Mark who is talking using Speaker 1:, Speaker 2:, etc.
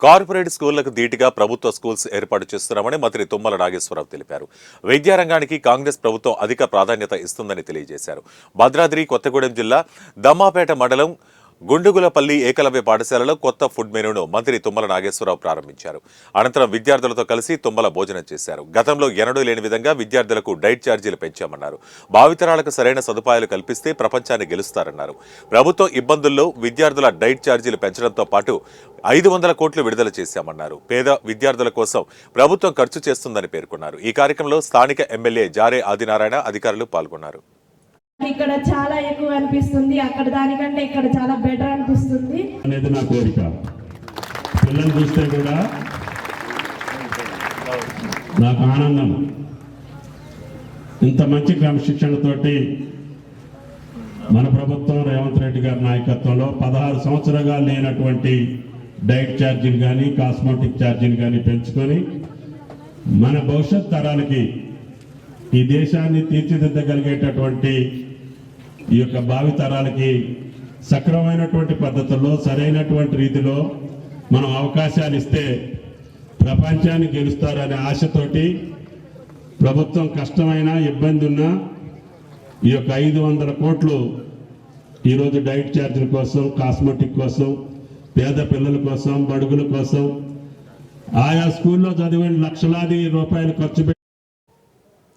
Speaker 1: Corporate స్కూళ్లకు ధీటుగా ప్రభుత్వ schools ఏర్పాటు చేస్తున్నామని మంత్రి తుమ్మల నాగేశ్వరరావు తెలిపారు. విద్యారంగానికి కాంగ్రెస్ ప్రభుత్వం అధిక ప్రాధాన్యత ఇస్తుందని తెలియజేశారు. భద్రాద్రి కొత్తగూడెం జిల్లా దమ్మాపేట మండలం గుండుగులపల్లి ఏకలవ్య పాఠశాలలో కొత్త ఫుడ్ మెనూను మంత్రి తుమ్మల నాగేశ్వరరావు ప్రారంభించారు. అనంతరం విద్యార్థులతో కలిసి తుమ్మల భోజనం చేశారు. గతంలో ఎన్నడూ లేని విధంగా విద్యార్థులకు డైట్ ఛార్జీలు పెంచామన్నారు. భావితరాలకు సరైన సదుపాయాలు కల్పిస్తే ప్రపంచాన్ని గెలుస్తారన్నారు. ప్రభుత్వం ఇబ్బందుల్లో విద్యార్థుల డైట్ ఛార్జీలు పెంచడంతో పాటు 500 కోట్లు విడుదల చేశామన్నారు. పేద విద్యార్థుల కోసం ప్రభుత్వం ఖర్చు చేస్తుందని పేర్కొన్నారు. ఈ కార్యక్రమంలో స్థానిక ఎమ్మెల్యే జారే ఆదినారాయణ అధికారులు పాల్గొన్నారు.
Speaker 2: ఇక్కడ చాలా ఎక్కువ అనిపిస్తుంది, అక్కడ దానికంటే ఇక్కడ చాలా బెటర్ అనిపిస్తుంది
Speaker 3: అనేది నా కోరిక. పిల్లలు చూస్తే కూడా నాకు ఆనందం. ఇంత మంచి క్రమశిక్షణతోటి మన ప్రభుత్వం రేవంత్ రెడ్డి గారి నాయకత్వంలో 16 సంవత్సరాలుగా లేనటువంటి డైట్ ఛార్జీలు కానీ కాస్మెటిక్ ఛార్జీలు కానీ పెంచుకొని మన భవిష్యత్ తరాలకి ఈ దేశాన్ని తీర్చిదిద్దగలిగేటటువంటి ఈ యొక్క భావితరాలకి సక్రమైనటువంటి పద్ధతుల్లో సరైనటువంటి రీతిలో మనం అవకాశాలు ఇస్తే ప్రపంచాన్ని గెలుస్తారనే ఆశతోటి ప్రభుత్వం కష్టమైన ఇబ్బంది ఉన్నా ఈ యొక్క 500 కోట్లు ఈరోజు డైట్ ఛార్జీల కోసం, కాస్మెటిక్ కోసం, పేద పిల్లల కోసం, బడుగుల కోసం, ఆయా స్కూల్లో చదివిన లక్షలాది రూపాయలు ఖర్చు